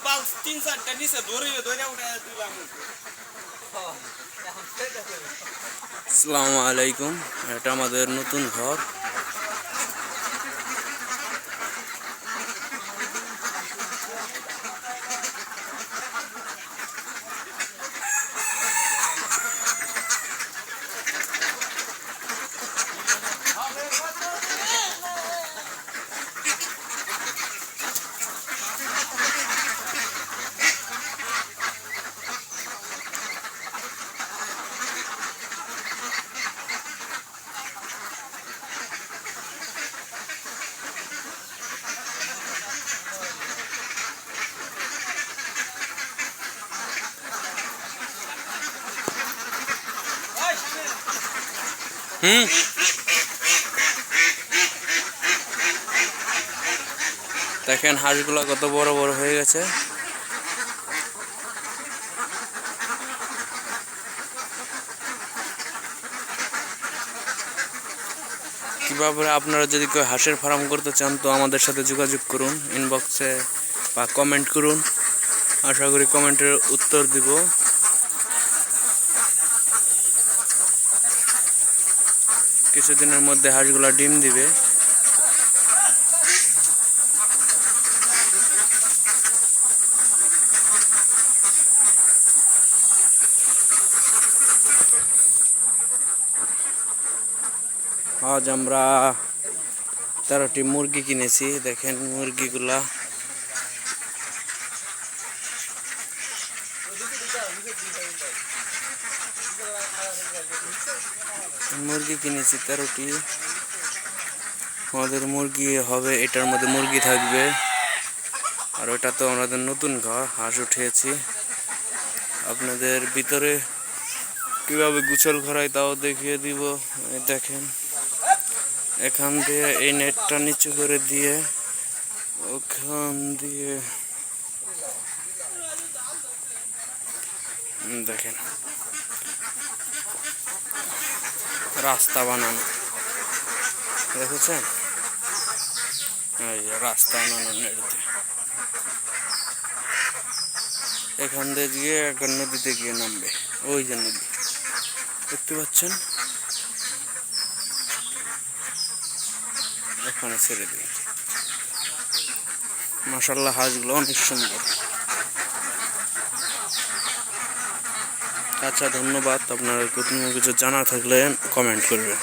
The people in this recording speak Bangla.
3-4টা নিচে ধরে উঠে দিলাম। আসসালামু আলাইকুম, এটা আমাদের নতুন ঘর। দেখেন হাঁসগুলো কত বড় বড় হয়ে গেছে। কিভাবে আপনারা যদি কেউ হাঁসের ফার্ম করতে চান তো আমাদের সাথে যোগাযোগ করুন, ইনবক্সে বা কমেন্ট করুন। আশা করি কমেন্টের উত্তর দিব। কিছুদিনের মধ্যে হাঁসগুলা ডিম দিবে। আজ আমরা 13টি মুরগি কিনেছি। দেখেন মুরগিগুলা কিনেছি 13টি। আমাদের মুরগি হবে, এটার মধ্যে মুরগি থাকবে। আর ওটা তো আমাদের নতুন ঘর, হাঁস উঠিয়েছি। আপনাদের ভিতরে কিভাবে গোছল করাই তাও দেখিয়ে দিব। দেখেন এখান দিয়ে এই নেটটা নিচু করে দিয়ে ওখান দিয়ে দেখেন রাস্তা বানানো, দেখেছেন? এই রাস্তা বানানো নেট দিয়ে এখান দিয়ে গিয়ে একটা নদীতে গিয়ে নামবে। ওই যে নদী দেখতে পাচ্ছেন, ওখানে ছেড়ে দিই। মাশাআল্লাহ, হাঁসগুলো অনেক সুন্দর। আচ্ছা, ধন্যবাদ। আপনারা কোনো কিছু জানা থাকলে কমেন্ট করবেন।